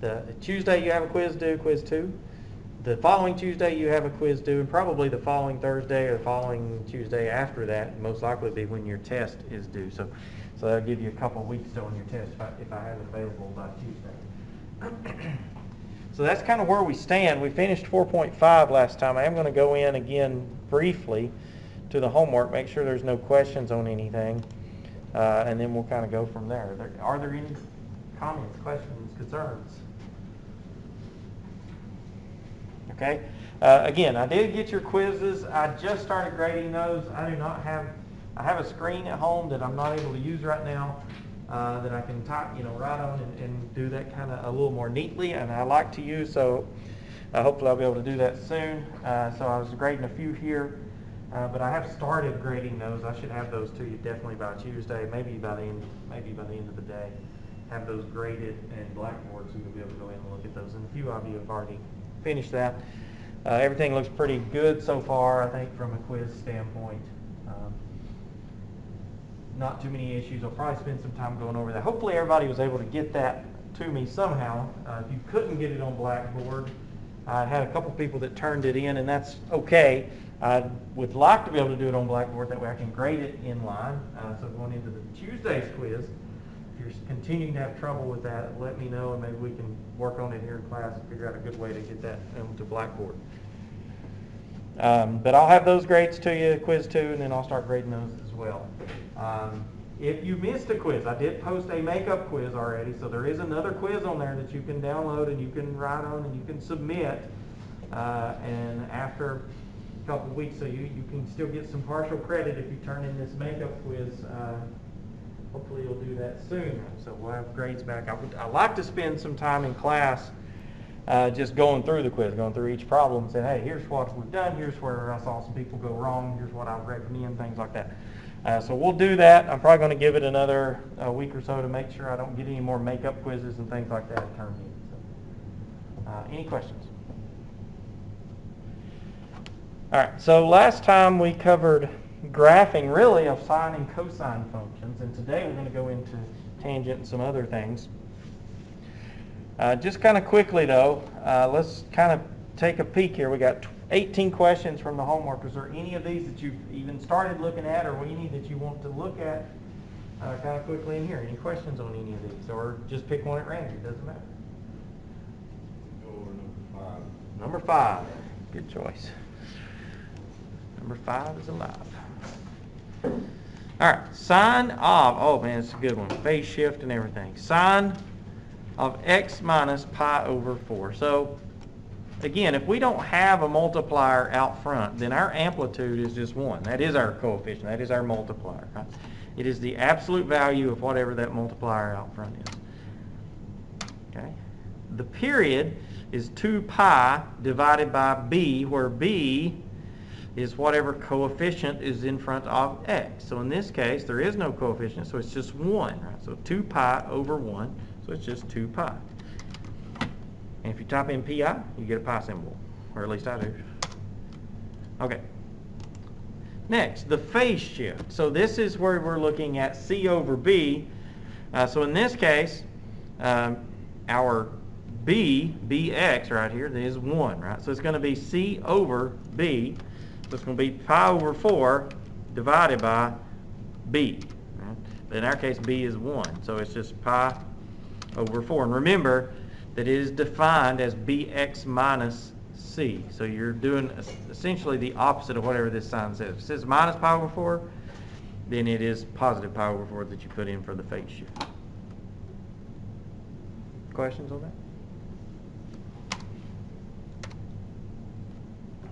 The Tuesday you have a quiz due, quiz 2. The following Tuesday you have a quiz due, and probably the following Thursday or the following Tuesday after that, most likely be when your test is due. So that'll give you a couple weeks on your test if I have it available by Tuesday. So that's kind of where we stand. We finished 4.5 last time. I am going to go in again briefly to the homework, make sure there's no questions on anything, and then we'll kind of go from there. Are there any comments, questions, concerns? Okay. Again, I did get your quizzes. I just started grading those. I have a screen at home that I'm not able to use right now that I can type, write on and do that kind of a little more neatly, and I like to use, so hopefully I'll be able to do that soon. So I was grading a few here, but I have started grading those. I should have those to you definitely by Tuesday, maybe by the end of the day. Have those graded and Blackboard, so you'll be able to go in and look at those. And a few of you have already finished that. Everything looks pretty good so far, I think, from a quiz standpoint. Not too many issues. I'll probably spend some time going over that. Hopefully everybody was able to get that to me somehow. If you couldn't get it on Blackboard, I had a couple people that turned it in, and that's okay. I would like to be able to do it on Blackboard. That way I can grade it in line. So going into the Tuesday's quiz, if you're continuing to have trouble with that, let me know, and maybe we can work on it here in class and figure out a good way to get that onto Blackboard. But I'll have those grades to you, quiz 2, and then I'll start grading those as well. If you missed a quiz, I did post a makeup quiz already, so there is another quiz on there that you can download and you can write on and you can submit. And after a couple of weeks, so you can still get some partial credit if you turn in this makeup quiz. Hopefully you'll do that soon. So we'll have grades back. I like to spend some time in class just going through the quiz, going through each problem and saying, hey, here's what we've done, here's where I saw some people go wrong, here's what I would recommend, things like that. So we'll do that. I'm probably going to give it another week or so to make sure I don't get any more makeup quizzes and things like that turned in. So, any questions? All right, so last time we covered graphing really of sine and cosine functions, and today we're going to go into tangent and some other things. Just kind of quickly though, let's kind of take a peek here. We got 18 questions from the homework. Is there any of these that you've even started looking at, or any that you want to look at kind of quickly in here? Any questions on any of these, or just pick one at random? It doesn't matter. Go over number 5. Number 5. Good choice. Number 5 is alive. All right, sine of, oh man, it's a good one. Phase shift and everything. Sine of x minus pi over 4. So again, if we don't have a multiplier out front, then our amplitude is just 1. That is our coefficient. That is our multiplier. Right? It is the absolute value of whatever that multiplier out front is. Okay. The period is 2 pi divided by b, where b is whatever coefficient is in front of x. So in this case, there is no coefficient, so it's just 1. Right? So 2 pi over 1, so it's just 2 pi. And if you type in pi, you get a pi symbol, or at least I do. Okay. Next, the phase shift. So this is where we're looking at c over b. So in this case, our bx right here is 1, right? So it's going to be c over b. So it's going to be pi over 4 divided by b. Right? But in our case, b is 1. So it's just pi over 4. And remember that it is defined as bx minus c. So you're doing essentially the opposite of whatever this sign says. If it says minus pi over 4, then it is positive pi over 4 that you put in for the phase shift. Questions on that?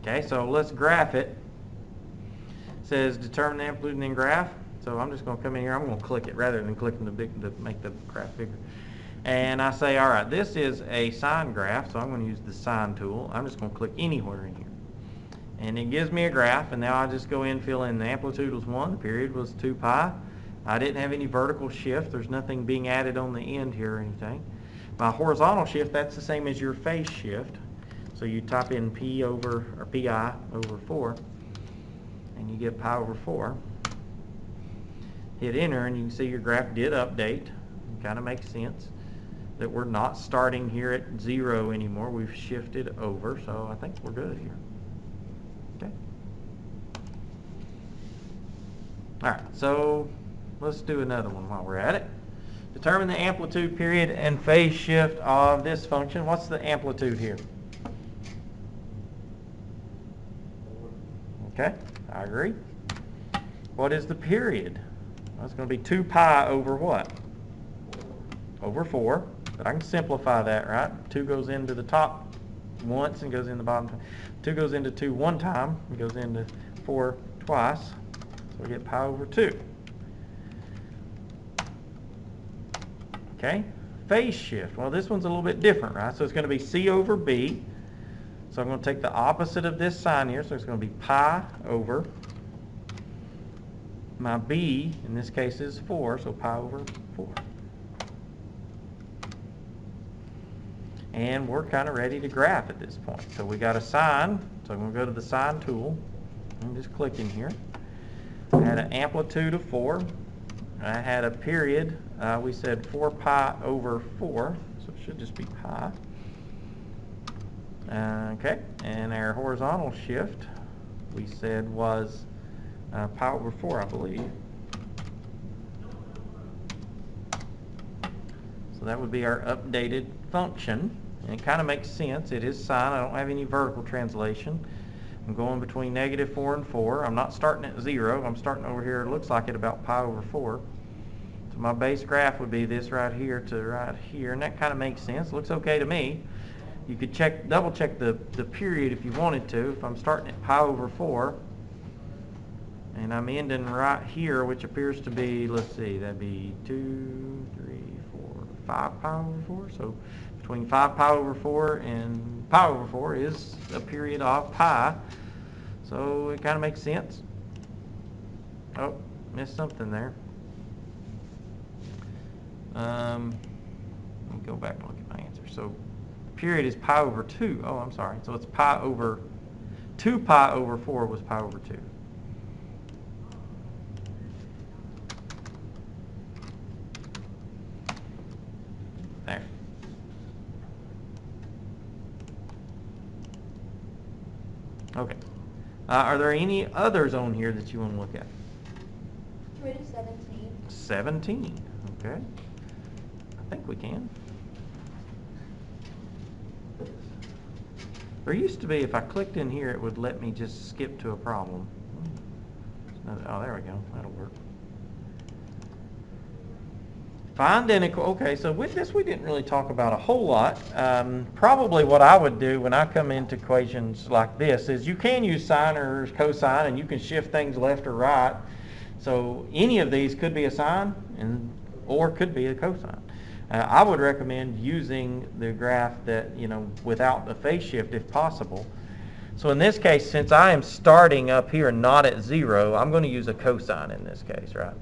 Okay, so let's graph it. It says determine the amplitude and then graph. So I'm just going to come in here. I'm going to click it rather than clicking the big to make the graph bigger. And I say, all right, this is a sine graph, so I'm going to use the sine tool. I'm just going to click anywhere in here. And it gives me a graph, and now I just go in, fill in the amplitude was 1, the period was 2 pi. I didn't have any vertical shift. There's nothing being added on the end here or anything. My horizontal shift, that's the same as your phase shift. So you type in pi over 4, and you get pi over 4. Hit enter, and you can see your graph did update. Kind of makes sense. that we're not starting here at 0 anymore. We've shifted over, so I think we're good here. Okay. All right, so let's do another one while we're at it. Determine the amplitude, period, and phase shift of this function. What's the amplitude here? Okay, I agree. What is the period? Well, it's going to be 2 pi over what? Over 4. But I can simplify that, right? 2 goes into the top once and goes in the bottom. 2 goes into 2 one time and goes into 4 twice. So we get pi over 2. Okay, phase shift. Well, this one's a little bit different, right? So it's going to be C over B. So I'm going to take the opposite of this sign here. So it's going to be pi over my B, in this case, is 4. So pi over 4. And we're kind of ready to graph at this point. So we got a sine. So I'm going to go to the sine tool. I'm just clicking here. I had an amplitude of 4. I had a period. We said 4 pi over 4. So it should just be pi. Okay. And our horizontal shift, we said, was pi over 4, I believe. So that would be our updated function. And it kind of makes sense. It is sine. I don't have any vertical translation. I'm going between -4 and 4. I'm not starting at 0. I'm starting over here, it looks like, at about pi over 4. So my base graph would be this right here to right here. And that kind of makes sense. Looks okay to me. You could double check the period if you wanted to. If I'm starting at pi over 4, and I'm ending right here, which appears to be, let's see, that'd be 2, 3, 4, 5 pi over 4. So between 5 pi over 4 and pi over 4 is a period of pi. So it kind of makes sense. Oh, missed something there. Let me go back and look at my answer. So period is pi over 2. Oh, I'm sorry. So it's pi over 2 pi over 4 was pi over 2. There. Okay. Are there any others on here that you want to look at? 3 to 17. 17. Okay. I think we can. There used to be, if I clicked in here, it would let me just skip to a problem. Oh, there we go. That'll work. Find and okay, so with this we didn't really talk about a whole lot. Probably what I would do when I come into equations like this is you can use sine or cosine, and you can shift things left or right. So any of these could be a sine or could be a cosine. I would recommend using the graph that, without the phase shift if possible. So in this case, since I am starting up here not at 0, I'm going to use a cosine in this case, right?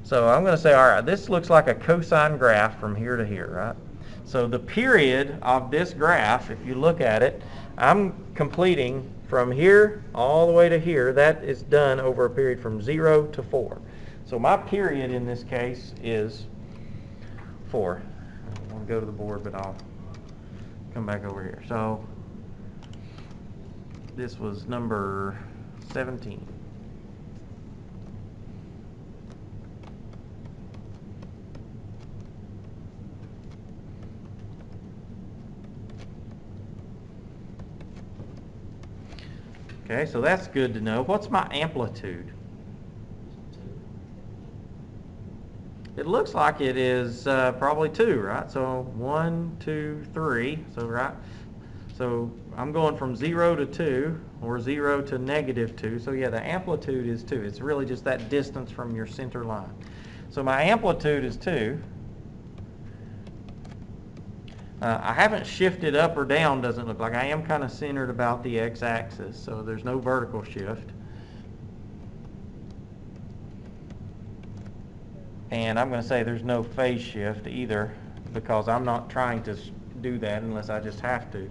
So I'm going to say, all right, this looks like a cosine graph from here to here, right? So the period of this graph, if you look at it, I'm completing from here all the way to here. That is done over a period from 0 to 4. So my period in this case is 4. I want to go to the board, but I'll come back over here. So this was number 17. Okay, so that's good to know. What's my amplitude? It looks like it is probably 2, right? So 1, 2, 3. So right. So I'm going from 0 to 2 or 0 to -2. So yeah, the amplitude is 2. It's really just that distance from your center line. So my amplitude is 2. I haven't shifted up or down, doesn't look like. I am kind of centered about the x-axis, so there's no vertical shift. And I'm going to say there's no phase shift either, because I'm not trying to do that unless I just have to.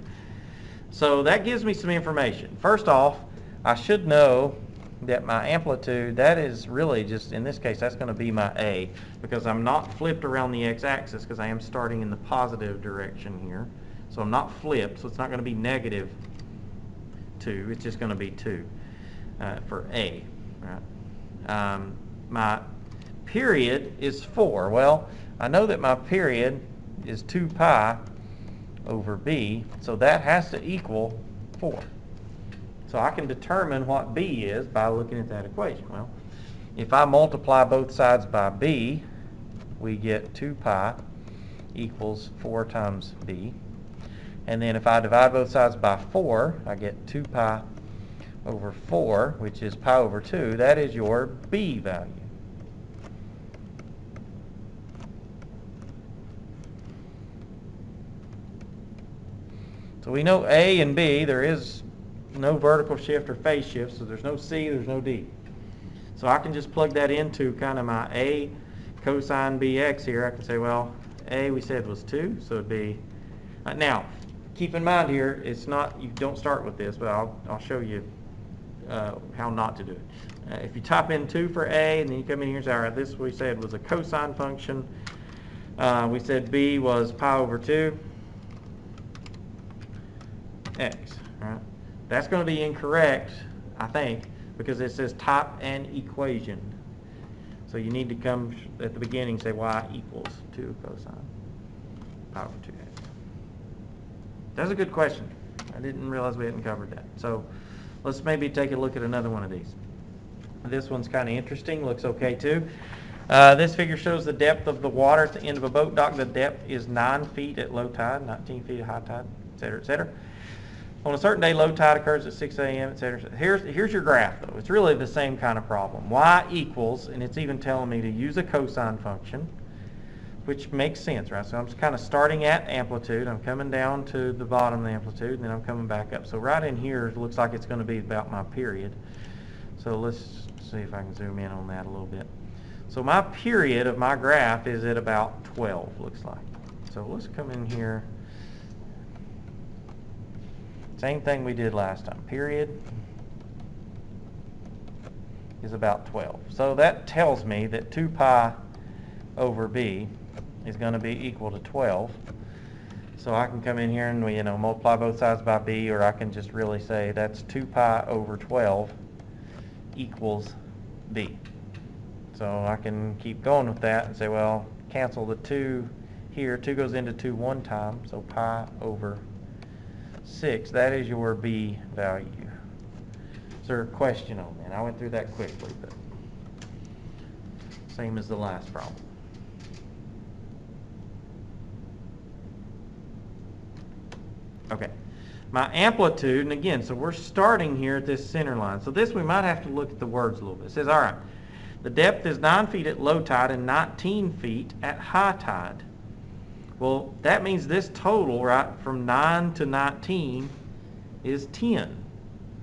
So that gives me some information. First off, I should know that my amplitude, that is really just, in this case, that's going to be my A, because I'm not flipped around the x-axis, because I am starting in the positive direction here. So I'm not flipped, so it's not going to be negative 2, it's just going to be 2 for A. Right? My period is 4. Well, I know that my period is 2 pi over B, so that has to equal 4. So I can determine what B is by looking at that equation. Well, if I multiply both sides by B, we get 2 pi equals 4 times B. And then if I divide both sides by 4, I get 2 pi over 4, which is pi over 2. That is your B value. So we know A and B, there is no vertical shift or phase shift, so there's no C, there's no D. So I can just plug that into kind of my A cosine BX here. I can say, well, A we said was 2, so it'd be, now, keep in mind here, it's not, you don't start with this, but I'll show you how not to do it. If you type in 2 for A, and then you come in here and say, all right, this we said was a cosine function. We said B was pi over 2 x, right? That's going to be incorrect, I think, because it says type an equation. So you need to come at the beginning and say y equals 2 cosine pi over 2x. That's a good question. I didn't realize we hadn't covered that. So let's maybe take a look at another one of these. This one's kind of interesting, looks okay too. This figure shows the depth of the water at the end of a boat dock. The depth is 9 feet at low tide, 19 feet at high tide, et cetera, et cetera. On a certain day, low tide occurs at 6 a.m., et cetera. Here's your graph, though. It's really the same kind of problem. Y equals, and it's even telling me to use a cosine function, which makes sense, right? So I'm just kind of starting at amplitude. I'm coming down to the bottom of the amplitude, and then I'm coming back up. So right in here, it looks like it's going to be about my period. So let's see if I can zoom in on that a little bit. So my period of my graph is at about 12, looks like. So let's come in here. Same thing we did last time. Period is about 12. So that tells me that 2 pi over B is going to be equal to 12. So I can come in here and multiply both sides by B, or I can just really say that's 2 pi over 12 equals B. So I can keep going with that and say, well, cancel the 2 here. 2 goes into 2 one time, so pi over 6, that is your B value. Is there a question on that? I went through that quickly, but same as the last problem. Okay, my amplitude, and again, so we're starting here at this center line. So this we might have to look at the words a little bit. It says, all right, the depth is 9 feet at low tide and 19 feet at high tide. Well, that means this total, right, from 9 to 19 is 10.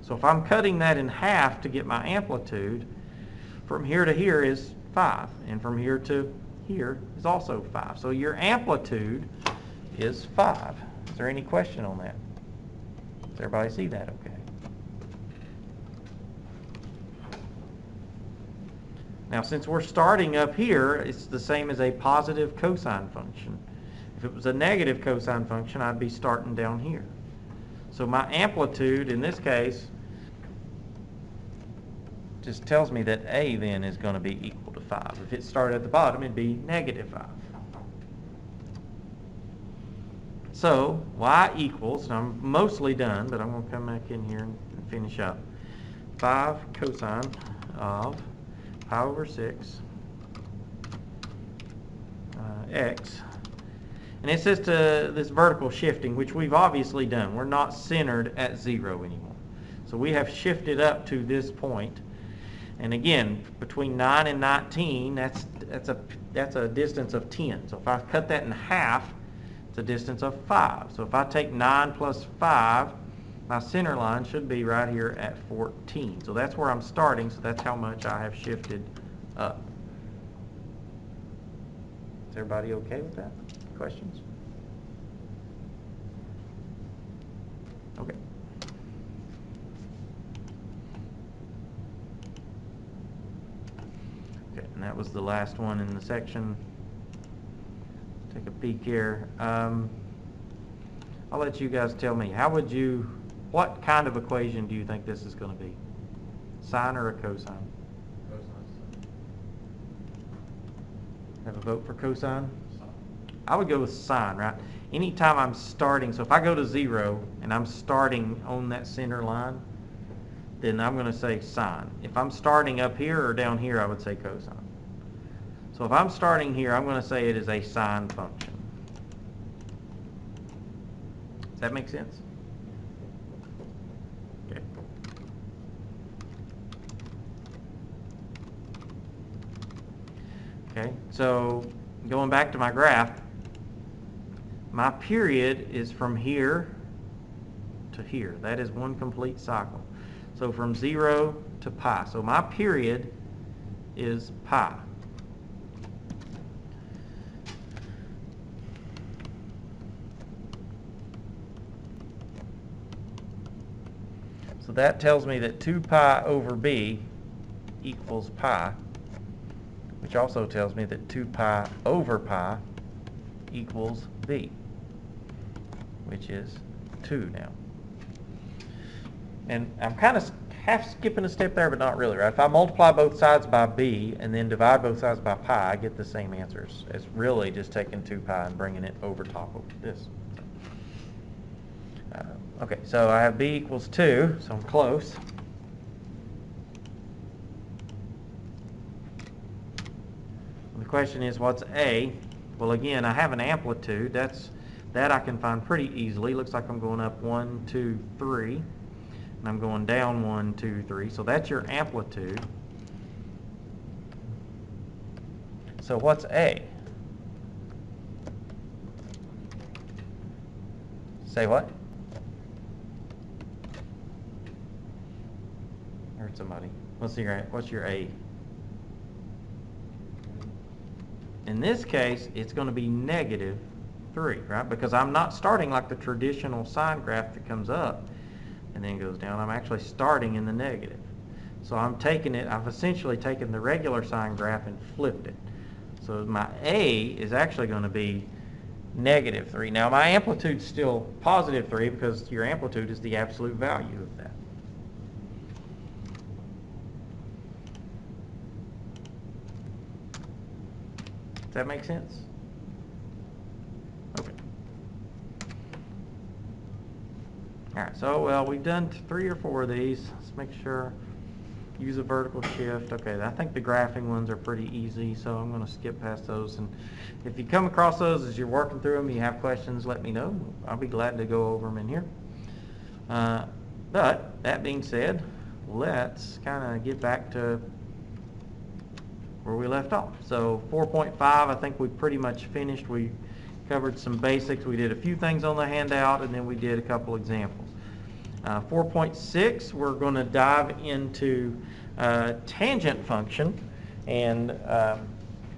So if I'm cutting that in half to get my amplitude, from here to here is 5. And from here to here is also 5. So your amplitude is 5. Is there any question on that? Does everybody see that okay? Now, since we're starting up here, it's the same as a positive cosine function. If it was a negative cosine function, I'd be starting down here. So my amplitude, in this case, just tells me that A then is going to be equal to 5. If it started at the bottom, it'd be negative 5. So y equals, and I'm mostly done, but I'm going to come back in here and finish up, 5 cosine of pi over 6 x. And it says to this vertical shifting, which we've obviously done. We're not centered at 0 anymore. So we have shifted up to this point. And again, between 9 and 19, that's a distance of 10. So if I cut that in half, it's a distance of 5. So if I take 9 plus 5, my center line should be right here at 14. So that's where I'm starting, so that's how much I have shifted up. Is everybody okay with that? Questions? Okay. was the last one in the section. Take a peek here. I'll let you guys tell me. What kind of equation do you think this is going to be? Sine or a cosine? Have a vote for cosine? I would go with sine, right? Anytime I'm starting, so if I go to 0 and I'm starting on that center line, then I'm going to say sine. If I'm starting up here or down here, I would say cosine. So if I'm starting here, I'm going to say it is a sine function. Does that make sense? Okay. Okay, so going back to my graph, my period is from here to here. That is one complete cycle. So from 0 to pi. So my period is pi. So that tells me that 2 pi over b equals pi, which also tells me that 2 pi over pi equals b, which is 2 now. And I'm kind of half skipping a step there, but not really, right? If I multiply both sides by b and then divide both sides by pi, I get the same answers. It's really just taking 2 pi and bringing it over top of this. Okay, so I have b equals 2, so I'm close. The question is, what's a? Well, again, I have an amplitude. That I can find pretty easily. Looks like I'm going up 1, 2, 3. And I'm going down 1, 2, 3. So that's your amplitude. So what's a? Say what? Heard somebody. What's your a? In this case, it's going to be negative 3, right? Because I'm not starting like the traditional sine graph that comes up and then goes down. I'm actually starting in the negative. So I've essentially taken the regular sine graph and flipped it. So my a is actually going to be negative 3. Now my amplitude's still positive 3 because your amplitude is the absolute value of that. Does that make sense? Okay. All right, so, well, we've done 3 or 4 of these. Let's make sure. Use a vertical shift. Okay, I think the graphing ones are pretty easy, so I'm going to skip past those. And if you come across those as you're working through them, you have questions, let me know. I'll be glad to go over them in here. But, that being said, let's kind of get back to where we left off. So 4.5, I think we pretty much finished. We covered some basics. We did a few things on the handout, and then we did a couple examples. 4.6, we're going to dive into tangent function, and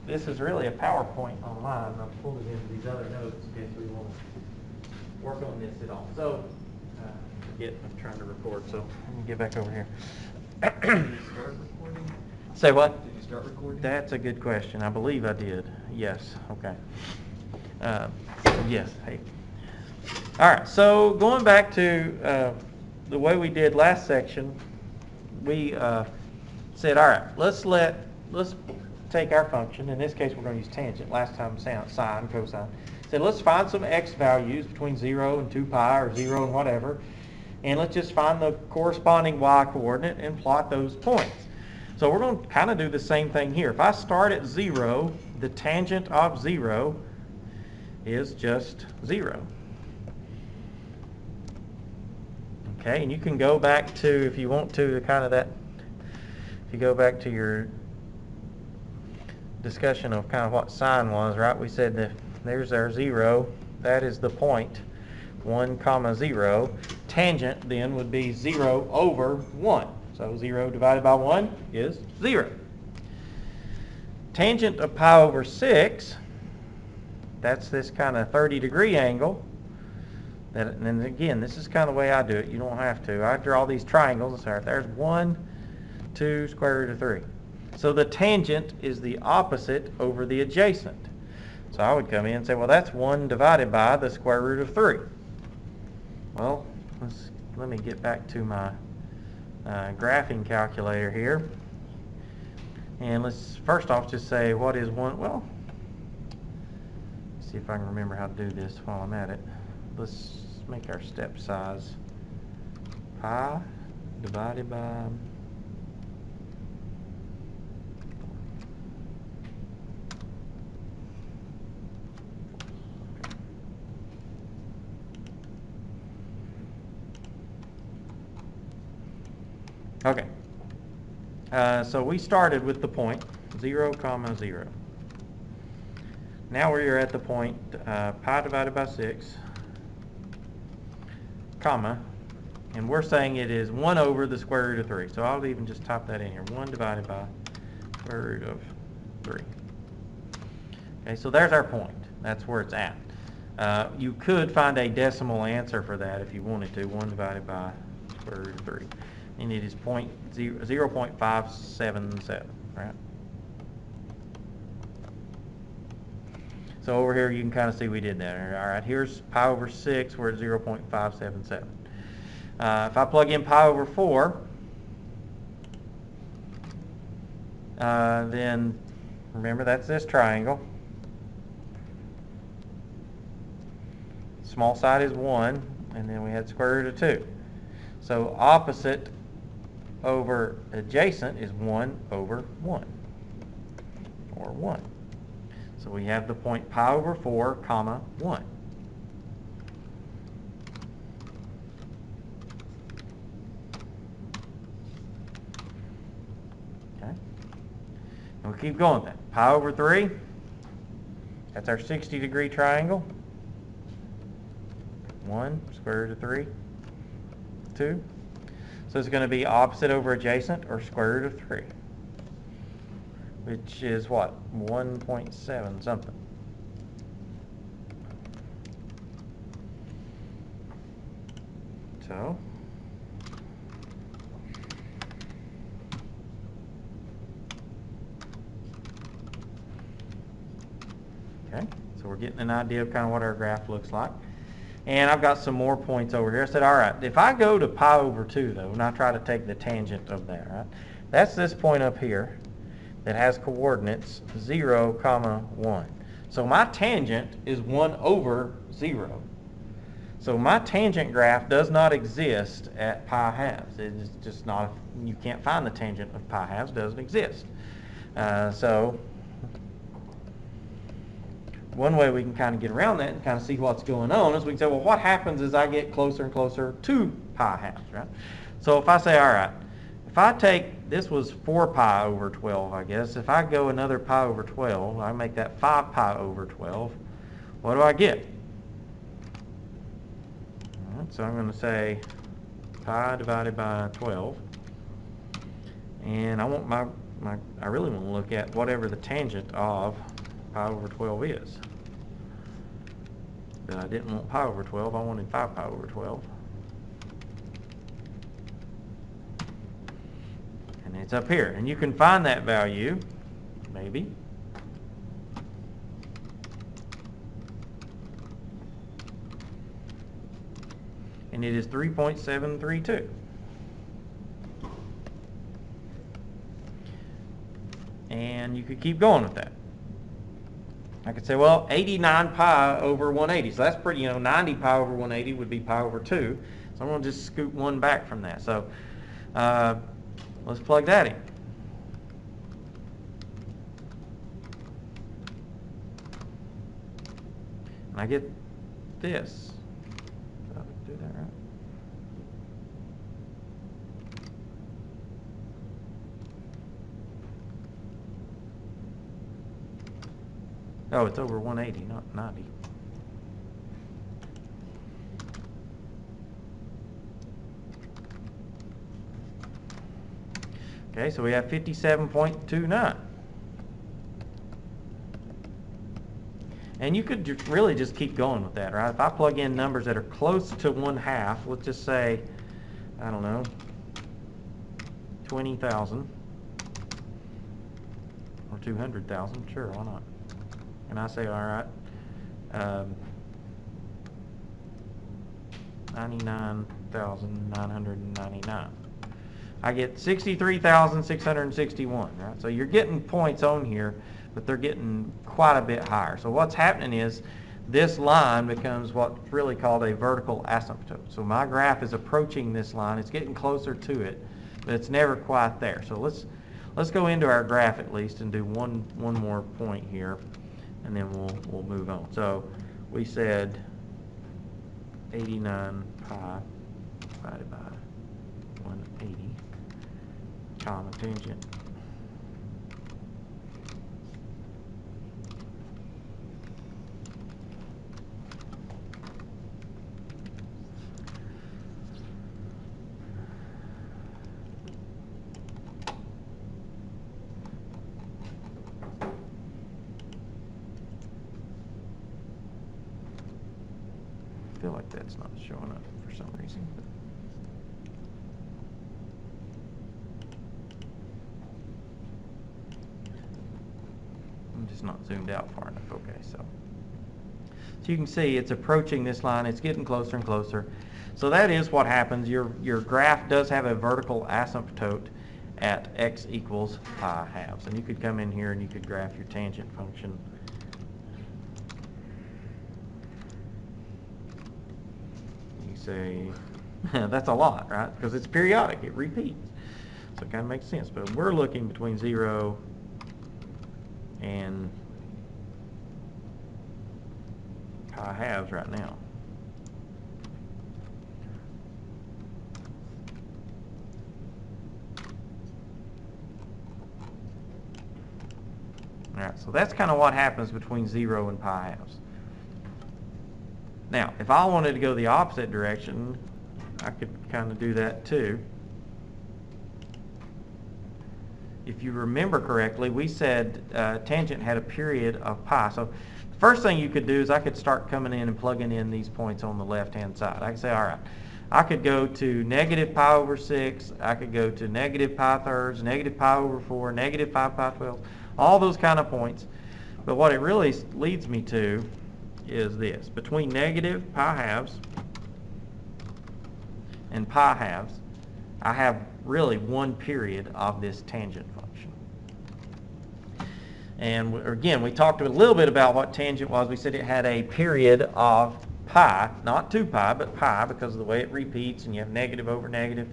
this is really a PowerPoint online. I've pulled it into these other notes in case we want to work on this at all. So, I'm trying to record, so let me get back over here. Did you start recording? Say what? Did you start recording? That's a good question. I believe I did. Yes. Okay. Yes. Hey. All right. So going back to the way we did last section, we said, all right, let's take our function. In this case, we're going to use tangent. Last time, sine, cosine. Said let's find some x values between 0 and 2 pi or 0 and whatever, and let's just find the corresponding y coordinate and plot those points. So we're going to kind of do the same thing here. If I start at 0, the tangent of 0 is just 0. Okay, and you can go back to, if you want to, kind of that, if you go back to your discussion of kind of what sine was, right? We said that there's our 0. That is the point, 1, 0. Tangent then would be 0 over 1. So 0 divided by 1 is 0. Tangent of pi over 6, that's this kind of 30-degree angle. And then again, this is kind of the way I do it. You don't have to. I draw these triangles. There's 1, 2, square root of 3. So the tangent is the opposite over the adjacent. So I would come in and say, well, that's 1 divided by the square root of 3. Well, let me get back to my graphing calculator here. And let's first off just say, what is 1? Well, see if I can remember how to do this while I'm at it. Let's make our step size pi divided by okay. So we started with the point 0, 0. Now we are at the point pi divided by 6, comma, and we're saying it is 1 over the square root of 3. So I'll even just type that in here, 1 divided by square root of 3. Okay, so there's our point. That's where it's at. You could find a decimal answer for that if you wanted to, 1 divided by square root of 3. And it is 0.577, right? So over here you can kind of see we did that. All right, here's pi over 6, we're at 0.577. If I plug in pi over 4, then remember that's this triangle. Small side is 1, and then we had square root of 2. So opposite over adjacent is 1 over 1, or 1. So we have the point pi over 4, comma, 1. Okay. And we'll keep going with that. Pi over 3, that's our 60-degree triangle. 1, square root of 3, 2. So it's going to be opposite over adjacent, or square root of 3, which is what? 1.7 something. So okay, so we're getting an idea of kind of what our graph looks like. And I've got some more points over here. I said, all right, if I go to pi over 2, though, and I try to take the tangent of that, right? That's this point up here that has coordinates 0, 1. So my tangent is 1 over 0. So my tangent graph does not exist at pi halves. It's just not, you can't find the tangent of pi halves, doesn't exist. So one way we can kind of get around that and kind of see what's going on is we can say, well, what happens as I get closer and closer to pi halves, right? So if I say, all right, if I take, this was 4 pi over 12, I guess. If I go another pi over 12, I make that 5 pi over 12, what do I get? All right, so I'm going to say pi divided by 12. And I want I really want to look at whatever the tangent of pi over 12 is. But I didn't want pi over 12, I wanted 5 pi over 12. And it's up here. And you can find that value, maybe. And it is 3.732. And you could keep going with that. I could say, well, 89 pi over 180. So that's pretty, 90 pi over 180 would be pi over 2. So I'm going to just scoot 1 back from that. So let's plug that in. And I get this. Did I do that right? Oh, it's over 180, not 90. Okay, so we have 57.29. And you could really just keep going with that, right? If I plug in numbers that are close to 1/2, let's just say, I don't know, 20,000. or 200,000, sure, why not? And I say, all right, 99,999. I get 63,661, right? So you're getting points on here, but they're getting quite a bit higher. So what's happening is this line becomes what's really called a vertical asymptote. So my graph is approaching this line. It's getting closer to it, but it's never quite there. So let's go into our graph at least and do one more point here, and then we'll move on. So we said 89 pi divided by 180, comma tangent. I feel like that's not showing up for some reason. I'm just not zoomed out far enough. Okay, so you can see it's approaching this line. It's getting closer and closer. So that is what happens. Your graph does have a vertical asymptote at x equals pi halves. And you could come in here and you could graph your tangent function. You say, that's a lot, right? Because it's periodic. It repeats. So it kind of makes sense. But we're looking between 0 and pi halves right now. All right, so that's kind of what happens between 0 and pi halves. Now, if I wanted to go the opposite direction, I could kind of do that too. If you remember correctly, we said tangent had a period of pi. So the first thing you could do is I could start coming in and plugging in these points on the left-hand side. I could say, all right, I could go to negative pi over 6. I could go to negative pi thirds, negative pi over 4, negative 5 pi 12, all those kind of points. But what it really leads me to is this. Between negative pi halves and pi halves, I have really one period of this tangent function. And again, we talked a little bit about what tangent was. We said it had a period of pi, not 2 pi, but pi, because of the way it repeats, and you have negative over negative.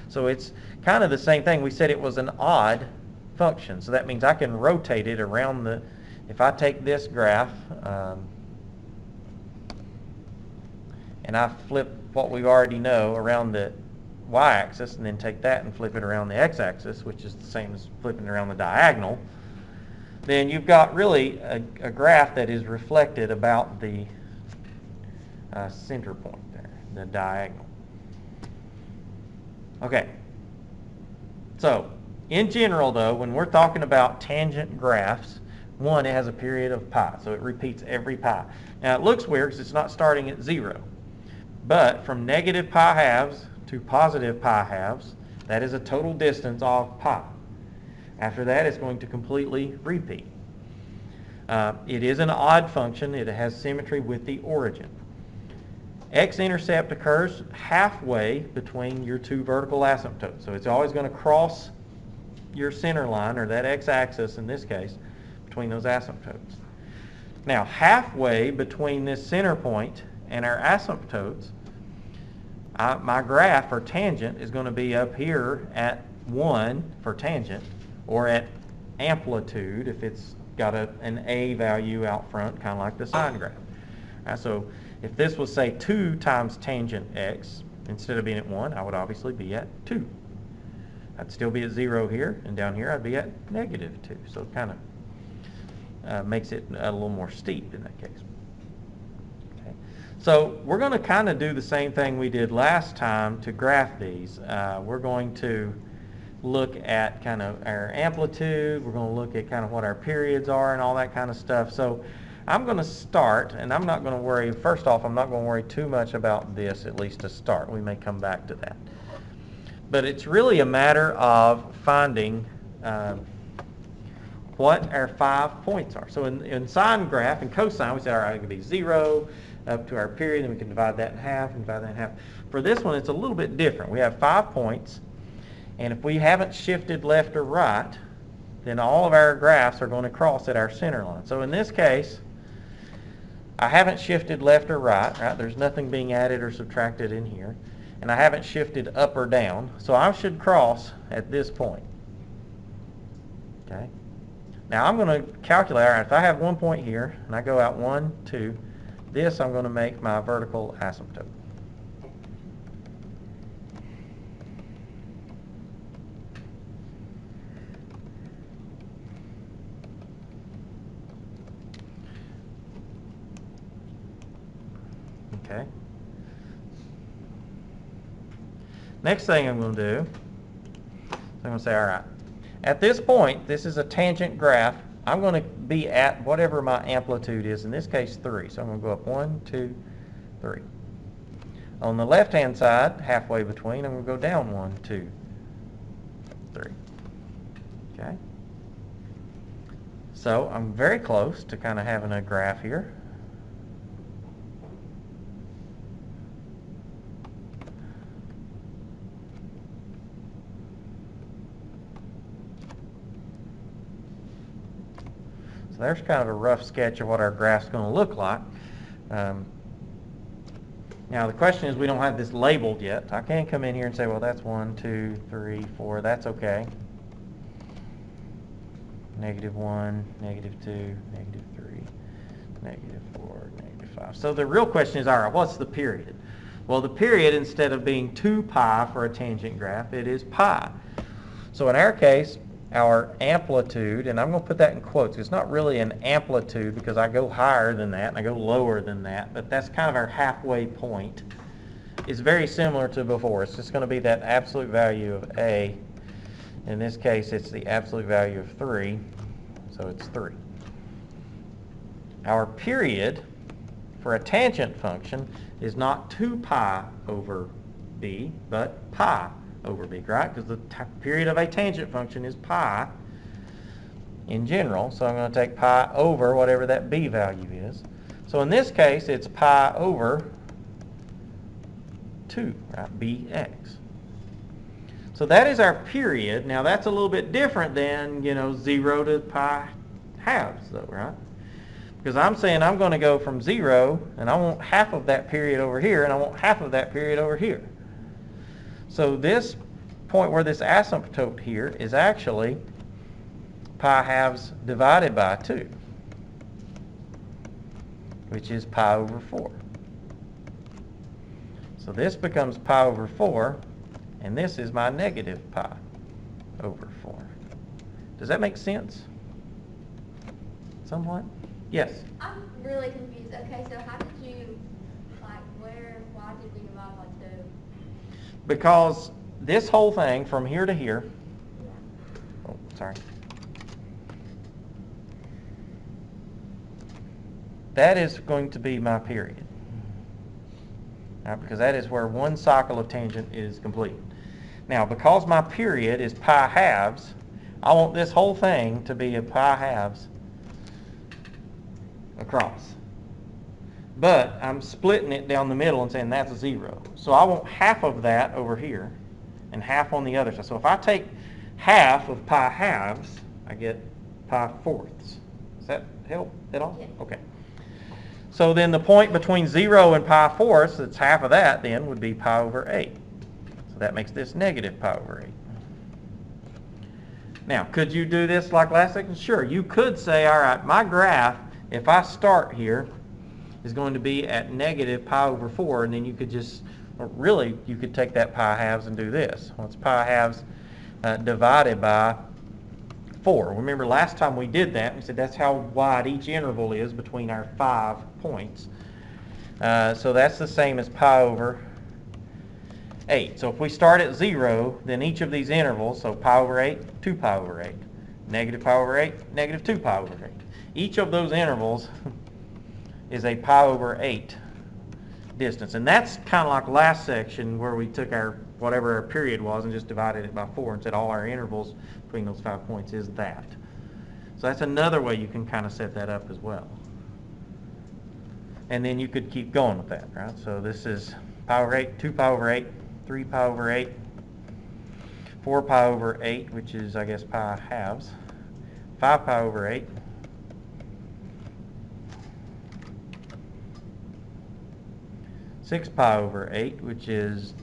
So it's kind of the same thing. We said it was an odd function. So that means I can rotate it around the, if I take this graph, and I flip what we already know around the y-axis, and then take that and flip it around the x-axis, which is the same as flipping around the diagonal, then you've got really a graph that is reflected about the center point there, the diagonal. Okay. So, in general though, when we're talking about tangent graphs, one, it has a period of pi, so it repeats every pi. Now it looks weird because it's not starting at 0. But from negative pi halves to positive pi halves, that is a total distance of pi. After that, it's going to completely repeat. It is an odd function. It has symmetry with the origin. X-intercept occurs halfway between your two vertical asymptotes. So it's always going to cross your center line, or that x-axis in this case, between those asymptotes. Now, halfway between this center point and our asymptotes, my graph for tangent is going to be up here at 1 for tangent, or at amplitude if it's got an a value out front, kind of like the sine graph. Right, so if this was, say, 2 times tangent x, instead of being at 1, I would obviously be at 2. I'd still be at 0 here, and down here I'd be at negative 2. So it kind of makes it a little more steep in that case. Okay. So we're going to kind of do the same thing we did last time to graph these. We're going to look at kind of our amplitude. We're going to look at kind of what our periods are and all that kind of stuff. So I'm going to start, and I'm not going to worry, first off, I'm not going to worry too much about this, at least to start. We may come back to that. But it's really a matter of finding what our 5 points are. So in sine graph and cosine, we say, all right, it could be 0 up to our period, and we can divide that in half and divide that in half. For this one, it's a little bit different. We have 5 points, and if we haven't shifted left or right, then all of our graphs are going to cross at our center line. So in this case, I haven't shifted left or right, There's nothing being added or subtracted in here. And I haven't shifted up or down, so I should cross at this point. Okay. Now I'm going to calculate, all right, if I have 1 point here, and I go out 1, 2, this I'm going to make my vertical asymptote. Okay. Next thing I'm going to do, I'm going to say, all right, at this point, this is a tangent graph. I'm going to be at whatever my amplitude is, in this case 3. So I'm going to go up 1, 2, 3. On the left-hand side, halfway between, I'm going to go down 1, 2, 3. Okay? So I'm very close to kind of having a graph here. So there's kind of a rough sketch of what our graph's going to look like. Now the question is, we don't have this labeled yet. I can come in here and say, well, that's 1, 2, 3, 4. That's okay. -1, -2, -3, -4, -5. So the real question is, all right, what's the period? Well, the period, instead of being 2 pi for a tangent graph, it is pi. So in our case, our amplitude, and I'm going to put that in quotes. It's not really an amplitude because I go higher than that and I go lower than that, but that's kind of our halfway point. It's very similar to before. It's just going to be that absolute value of A. In this case, it's the absolute value of 3, so it's 3. Our period for a tangent function is not 2 pi over b, but pi over b, right? Because the period of a tangent function is pi in general, so I'm going to take pi over whatever that b value is. So in this case, it's pi over 2, right? bx. So that is our period. Now that's a little bit different than, 0 to pi halves, though, right? Because I'm saying I'm going to go from 0, and I want half of that period over here, and I want half of that period over here. So this point where this asymptote here is actually pi halves divided by 2, which is pi over 4. So this becomes pi over 4, and this is my negative pi over 4. Does that make sense? Somewhat? Yes? I'm really confused. Okay, so how did you, why did we divide by 2? Because this whole thing from here to here, oh, sorry. That is going to be my period. Right, because that is where one cycle of tangent is complete. Now, because my period is pi halves, I want this whole thing to be a pi halves across. But I'm splitting it down the middle and saying that's 0. So I want half of that over here and half on the other side. So if I take half of pi halves, I get pi fourths. Does that help at all? Yeah. Okay. So then the point between 0 and pi fourths, that's half of that then, would be pi over 8. So that makes this negative pi over 8. Now, could you do this like last section? Sure. You could say, all right, my graph, if I start here, is going to be at negative pi over 4, and then you could just, or really, you could take that pi halves and do this. Well, it's pi halves divided by 4. Remember last time we did that, we said that's how wide each interval is between our 5 points. So that's the same as pi over 8. So if we start at 0, then each of these intervals, so pi over 8, 2 pi over 8, negative pi over 8, negative 2 pi over 8. Each of those intervals is a pi over 8 distance. And that's kind of like last section where we took our whatever our period was and just divided it by 4 and said all our intervals between those 5 points is that. So that's another way you can kind of set that up as well. And then you could keep going with that, right? So this is pi over 8, 2 pi over 8, 3 pi over 8, 4 pi over 8, which is, I guess, pi halves, 5 pi over 8, 6 pi over 8, which is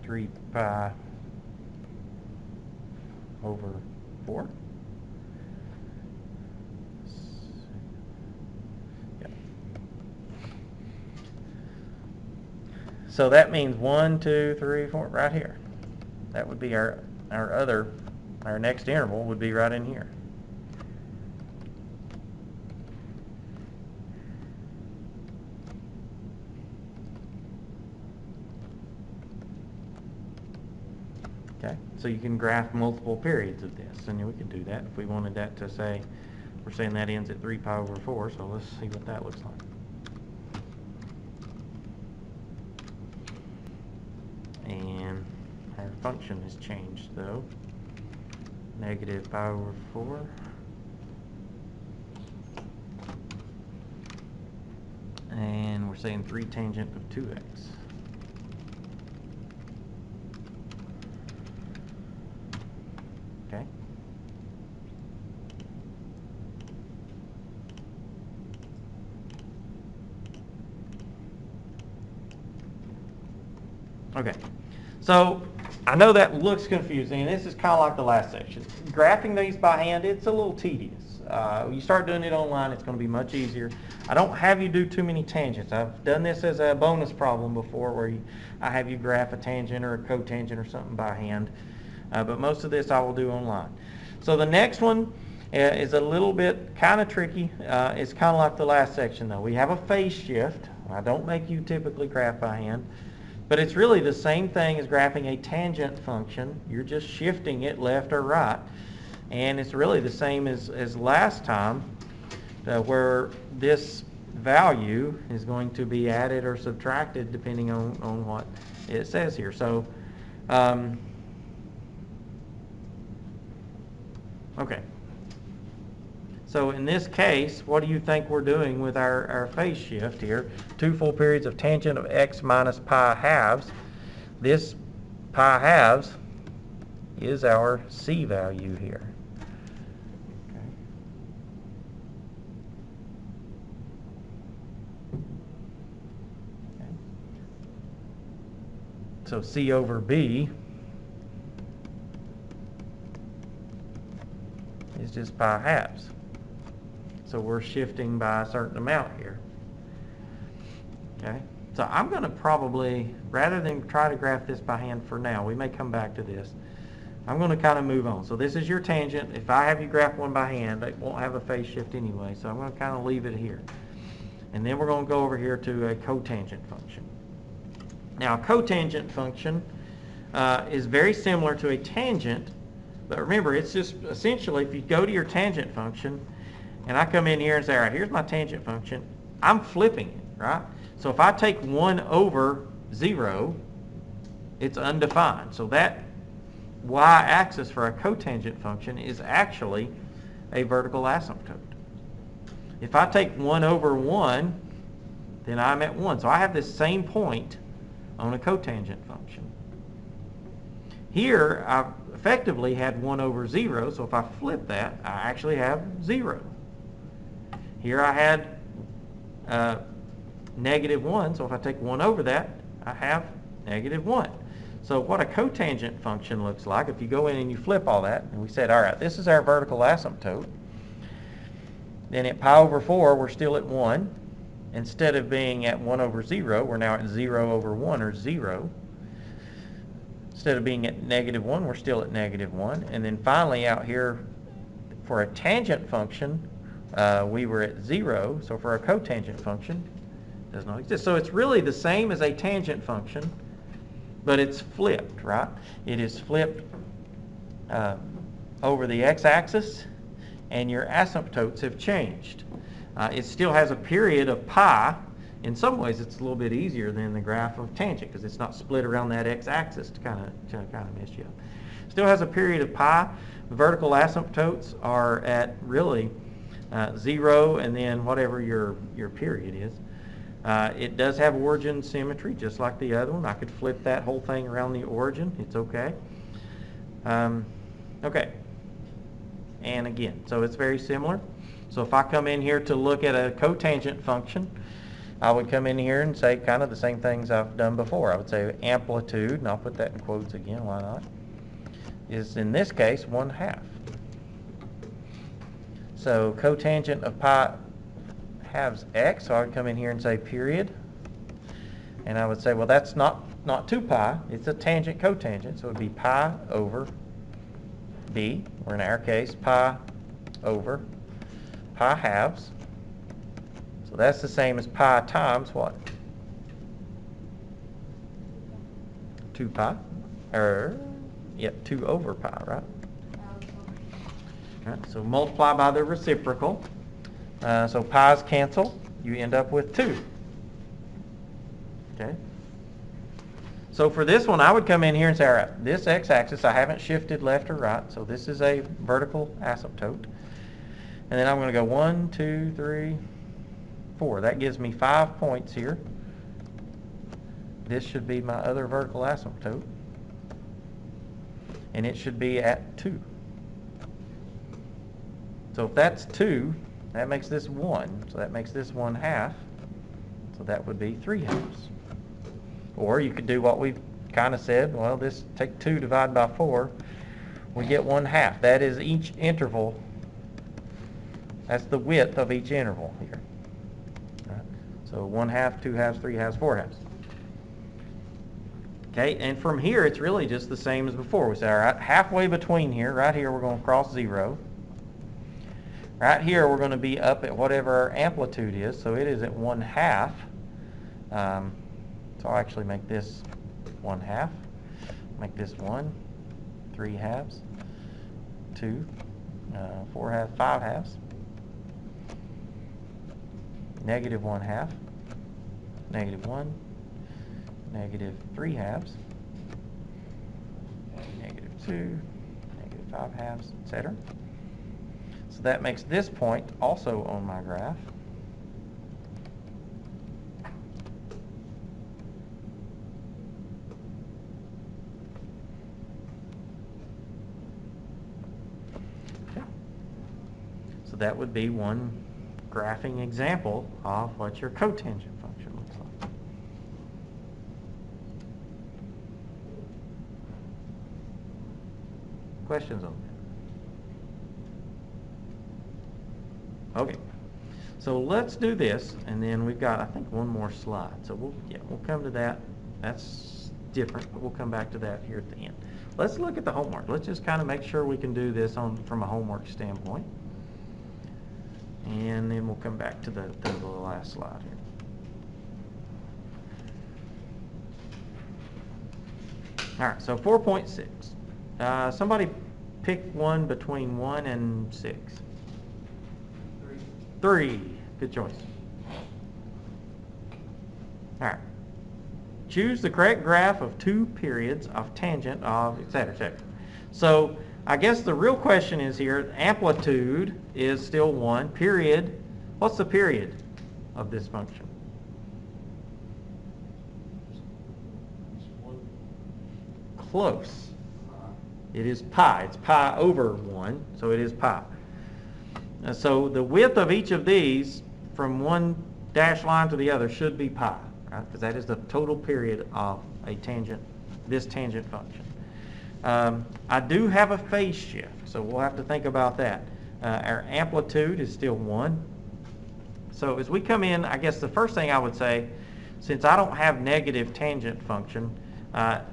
3 pi over 4. Yep. So that means 1, 2, 3, 4, right here. That would be our next interval would be right in here. Okay, so you can graph multiple periods of this, and we could do that if we wanted that to say, we're saying that ends at 3 pi over 4, so let's see what that looks like. And our function has changed though. Negative pi over 4. And we're saying 3 tangent of 2x. Okay. Okay. So I know that looks confusing, and this is kind of like the last section. Graphing these by hand, it's a little tedious. You start doing it online, it's going to be much easier. I don't have you do too many tangents. I've done this as a bonus problem before where I have you graph a tangent or a cotangent or something by hand. But most of this I will do online. So the next one is a little bit kind of tricky. It's kind of like the last section though. We have a phase shift. I don't make you typically graph by hand. But it's really the same thing as graphing a tangent function. You're just shifting it left or right. And it's really the same as last time, where this value is going to be added or subtracted depending on what it says here. So, okay. So in this case, what do you think we're doing with our phase shift here? 2 full periods of tangent of x minus pi halves. This pi halves is our c value here. Okay. Okay. So c over b is just pi halves. So we're shifting by a certain amount here. Okay, so I'm going to probably, rather than try to graph this by hand for now, we may come back to this, I'm going to kind of move on. So this is your tangent. If I have you graph one by hand, it won't have a phase shift anyway, so I'm going to kind of leave it here. And then we're going to go over here to a cotangent function. Now a cotangent function is very similar to a tangent, but remember, it's just essentially, if you go to your tangent function, and I come in here and say, all right, here's my tangent function, I'm flipping it, right? So if I take 1 over 0, it's undefined. So that y-axis for a cotangent function is actually a vertical asymptote. If I take 1 over 1, then I'm at 1. So I have this same point on a cotangent function. Here, I've effectively had 1 over 0, so if I flip that, I actually have 0. Here I had negative 1, so if I take 1 over that, I have negative 1. So what a cotangent function looks like, if you go in and you flip all that, and we said, all right, this is our vertical asymptote, then at pi over 4, we're still at 1. Instead of being at 1 over 0, we're now at 0 over 1, or 0. Instead of being at negative 1, we're still at negative 1. And then finally out here, for a tangent function, we were at 0, so for a cotangent function, it does not exist. So it's really the same as a tangent function, but it's flipped, right? It is flipped over the x-axis, and your asymptotes have changed. It still has a period of pi, in some ways it's a little bit easier than the graph of tangent because it's not split around that x-axis to kind of mess you up. Still has a period of pi. The vertical asymptotes are at really 0 and then whatever your period is. It does have origin symmetry just like the other one. I could flip that whole thing around the origin. It's okay. Okay. And again, so it's very similar. So if I come in here to look at a cotangent function, I would come in here and say kind of the same things I've done before. I would say amplitude, and I'll put that in quotes again, why not, is in this case 1/2. So cotangent of pi halves x, so I would come in here and say period. And I would say, well, that's not 2 pi, it's a tangent cotangent, so it would be pi over b, or in our case, pi over pi halves. So that's the same as pi times what? 2 pi, or, yeah, 2 over pi, right? All right, so multiply by the reciprocal. So pi's cancel, you end up with 2. Okay. So for this one, I would come in here and say, all right, this x-axis, I haven't shifted left or right, so this is a vertical asymptote. And then I'm going to go 1, 2, 3, 4. That gives me 5 points here. This should be my other vertical asymptote. And it should be at 2. So if that's 2, that makes this 1. So that makes this 1/2. So that would be 3/2. Or you could do what we've kind of said. Well, this take 2 divided by 4. We get 1/2. That is each interval. That's the width of each interval here. All right. So 1/2, 2/2, 3/2, 4/2. Okay, and from here it's really just the same as before. We say, all right, halfway between here, right here we're going to cross 0. Right here we're going to be up at whatever our amplitude is, so it is at 1/2. So I'll actually make this 1/2. Make this 1, 3/2, 2, 4/2, 5/2. Negative 1/2, negative 1, negative 3/2, negative 2, negative 5/2, etc. So that makes this point also on my graph. Okay. So that would be one graphing example of what your cotangent function looks like. Questions on that? Okay. So let's do this, and then we've got, I think, one more slide. So we'll come to that. That's different, but we'll come back to that here at the end. Let's look at the homework. Let's just kind of make sure we can do this from a homework standpoint. And then we'll come back to the last slide here. All right, so 4.6. Somebody pick one between 1 and 6. 3. Good choice. All right. Choose the correct graph of 2 periods of tangent of, et cetera, et cetera. So I guess the real question is here, amplitude is still 1. Period. What's the period of this function? Close. It is pi. It's pi over 1, so it is pi. So the width of each of these from one dashed line to the other should be pi, right? Because that is the total period of a tangent, this tangent function. I do have a phase shift, so we'll have to think about that. Our amplitude is still 1. So as we come in, I guess the first thing I would say, since I don't have negative tangent function,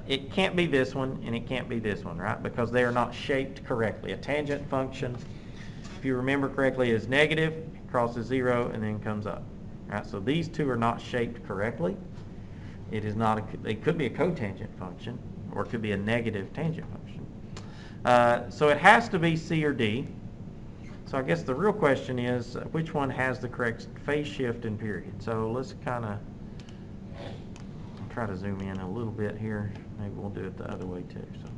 it can't be this one and it can't be this one, right? Because they are not shaped correctly. A tangent function, if you remember correctly, is negative, crosses 0, and then comes up. Right? So these two are not shaped correctly. It is not. It could be a cotangent function, or it could be a negative tangent function. So it has to be C or D. So I guess the real question is, which one has the correct phase shift and period? So let's kind of try to zoom in a little bit here. Maybe we'll do it the other way too. So.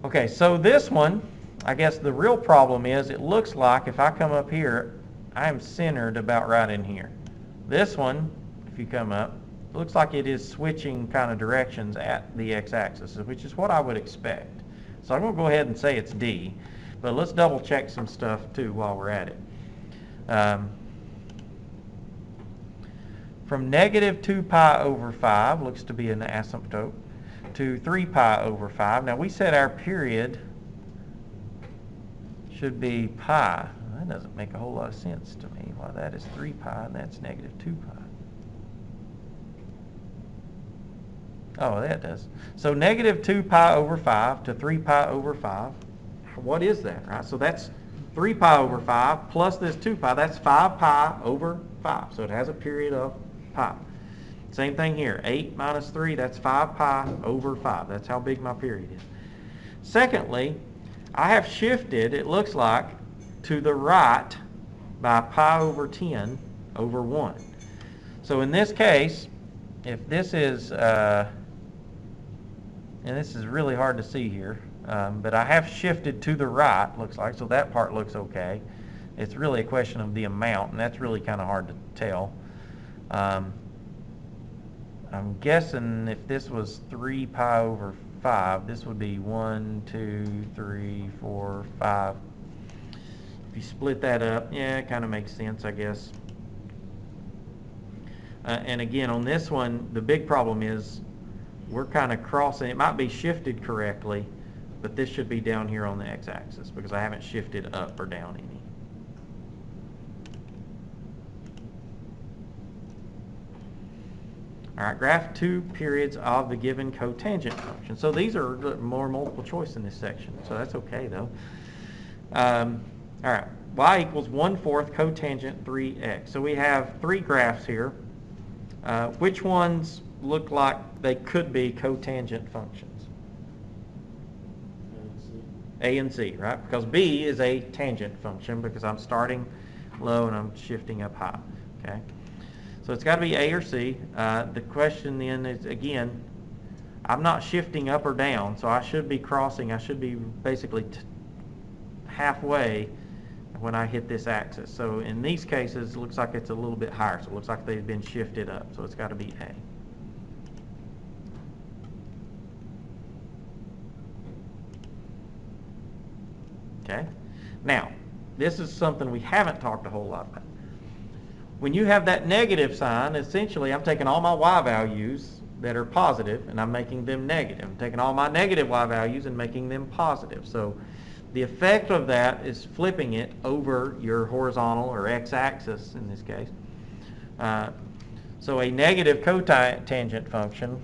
Okay, so this one, I guess the real problem is it looks like if I come up here, I'm centered about right in here. This one, if you come up, looks like it is switching kind of directions at the x-axis, which is what I would expect. So I'm going to go ahead and say it's D, but let's double check some stuff too while we're at it. From negative 2 pi over 5, looks to be an asymptote, to 3 pi over 5. Now we said our period should be pi. Well, that doesn't make a whole lot of sense to me. Why that is 3 pi and that's negative 2 pi. Oh, that does. So negative 2 pi over 5 to 3 pi over 5. What is that, right? So that's 3 pi over 5 plus this 2 pi. That's 5 pi over 5. So it has a period of pi. Same thing here. 8 minus 3, that's 5 pi over 5. That's how big my period is. Secondly, I have shifted, it looks like, to the right by pi over 10 over 1. So in this case, if this is, and this is really hard to see here, but I have shifted to the right, looks like, so that part looks okay. It's really a question of the amount, and that's really kind of hard to tell. I'm guessing if this was 3 pi over 5, this would be 1, 2, 3, 4, 5. If you split that up, yeah, it kind of makes sense, I guess. And again, on this one, the big problem is we're kind of crossing. It might be shifted correctly, but this should be down here on the x-axis because I haven't shifted up or down any. All right, graph 2 periods of the given cotangent function. So these are more multiple choice in this section, so that's okay though. All right, y equals 1/4 cotangent 3x. So we have 3 graphs here. Which ones look like they could be cotangent functions? A and C, right? Because B is a tangent function because I'm starting low and I'm shifting up high, okay? So it's got to be A or C. The question then is, again, I'm not shifting up or down, so I should be crossing. I should be basically halfway when I hit this axis. So in these cases, it looks like it's a little bit higher. So it looks like they've been shifted up. So it's got to be A. Okay. Now, this is something we haven't talked a whole lot about. When you have that negative sign, essentially I'm taking all my y values that are positive and I'm making them negative. I'm taking all my negative y values and making them positive. So the effect of that is flipping it over your horizontal or x-axis in this case. So a negative cotangent function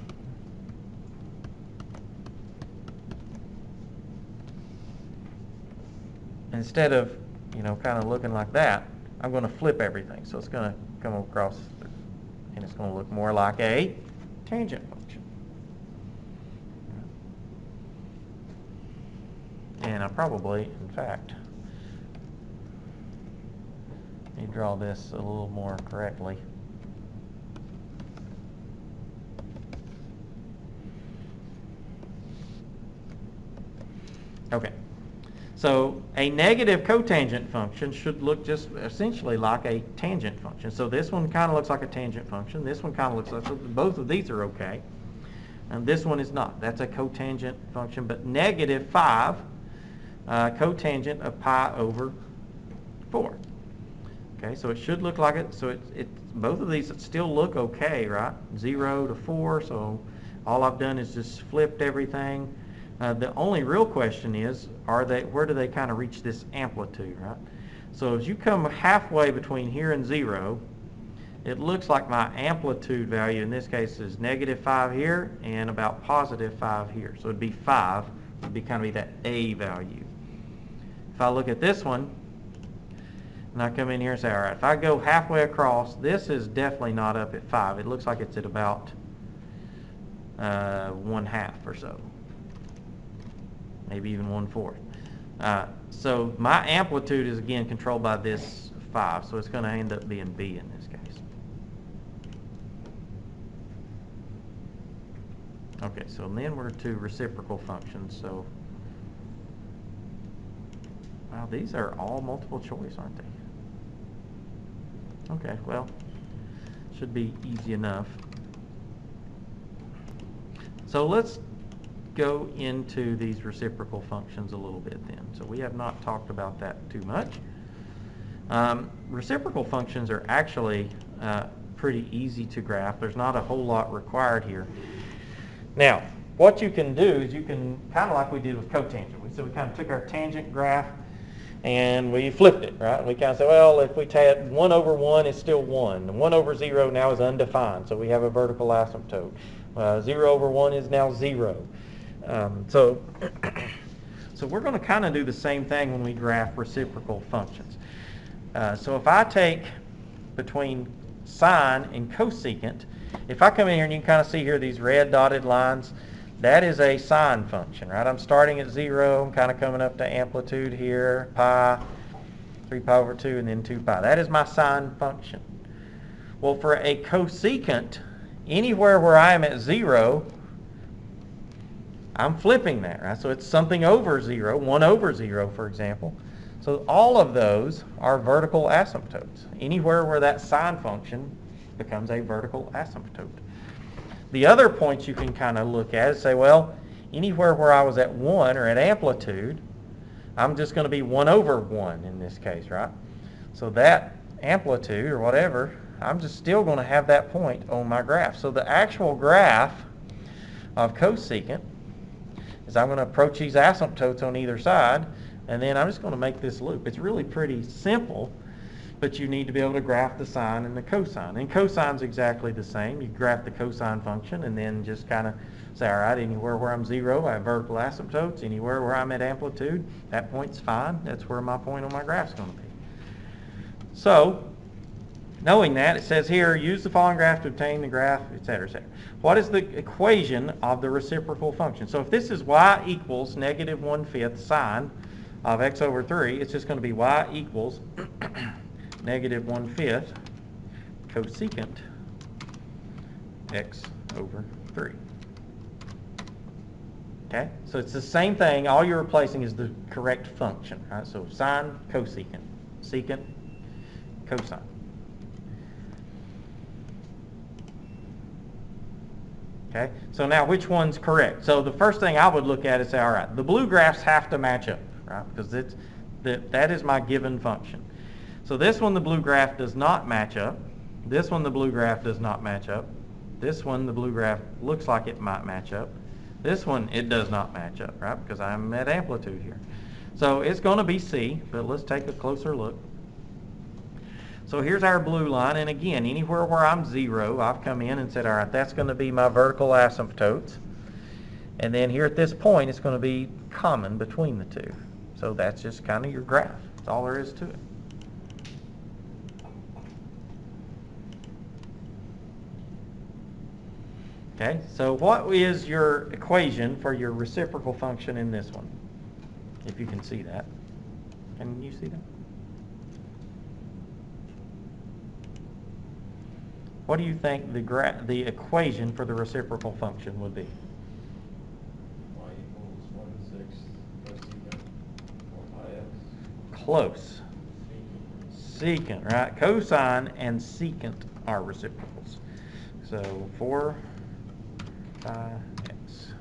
instead of, kind of looking like that, I'm going to flip everything. So it's going to come across and it's going to look more like a tangent function. And I probably, in fact, let me draw this a little more correctly. Okay. So a negative cotangent function should look just essentially like a tangent function. So this one kind of looks like a tangent function. This one kind of looks like, so both of these are okay. And this one is not. That's a cotangent function, but negative 5 cotangent of pi over 4. Okay, so it should look like it. So both of these still look okay, right? 0 to 4. So all I've done is just flipped everything. The only real question is, where do they kind of reach this amplitude, right? So as you come halfway between here and 0, it looks like my amplitude value in this case is negative 5 here and about positive 5 here. So it'd be 5, would be kind of be that A value. If I look at this one, and I come in here and say, all right, if I go halfway across, this is definitely not up at 5. It looks like it's at about 1/2 or so. Maybe even 1/4. So my amplitude is again controlled by this 5, so it's going to end up being B in this case. Okay, so then we're to reciprocal functions. So, wow, these are all multiple choice, aren't they? Okay, well, should be easy enough. So let's go into these reciprocal functions a little bit then. So we have not talked about that too much. Reciprocal functions are actually pretty easy to graph. There's not a whole lot required here. Now, what you can do is you can, kind of like we did with cotangent. So we kind of took our tangent graph and we flipped it, right? We kind of said, well, if we had 1 over 1 is still 1. And 1 over 0 now is undefined, so we have a vertical asymptote. 0 over 1 is now 0. So we're going to kind of do the same thing when we graph reciprocal functions. So if I take between sine and cosecant, if I come in here and you can kind of see here these red dotted lines, that is a sine function, right? I'm starting at 0, I'm kind of coming up to amplitude here, pi, 3 pi over 2, and then 2 pi. That is my sine function. Well, for a cosecant, anywhere where I am at 0, I'm flipping that, right? So it's something over 0, 1 over 0, for example. So all of those are vertical asymptotes. Anywhere where that sine function becomes a vertical asymptote. The other points you can kind of look at is say, well, anywhere where I was at 1 or at amplitude, I'm just going to be 1 over 1 in this case, right? So that amplitude or whatever, I'm just still going to have that point on my graph. So the actual graph of cosecant is I'm going to approach these asymptotes on either side, and then I'm just going to make this loop. It's really pretty simple, but you need to be able to graph the sine and the cosine. And cosine's exactly the same. You graph the cosine function and then just kind of say, all right, anywhere where I'm 0, I have vertical asymptotes. Anywhere where I'm at amplitude, that point's fine. That's where my point on my graph's going to be. So, knowing that, it says here, use the following graph to obtain the graph, etc., etc. What is the equation of the reciprocal function? So if this is y equals negative 1/5 sine of x over 3, it's just going to be y equals negative 1/5 cosecant x over 3. Okay, so it's the same thing. All you're replacing is the correct function, right? So sine, cosecant, secant, cosine. Okay, so now which one's correct? So the first thing I would look at is say, all right, the blue graphs have to match up, right? Because that is my given function. So this one, the blue graph does not match up. This one, the blue graph does not match up. This one, the blue graph looks like it might match up. This one, it does not match up, right? Because I'm at amplitude here. So it's going to be C, but let's take a closer look. So here's our blue line, and again, anywhere where I'm 0, I've come in and said, all right, that's going to be my vertical asymptotes. And then here at this point, it's going to be common between the two. So that's just kind of your graph. That's all there is to it. Okay, so what is your equation for your reciprocal function in this one? If you can see that. Can you see that? What do you think the equation for the reciprocal function would be? Y equals 1/6 cosecant 4 pi x. Close. Secant, right? Cosine and secant are reciprocals. So 4 pi x.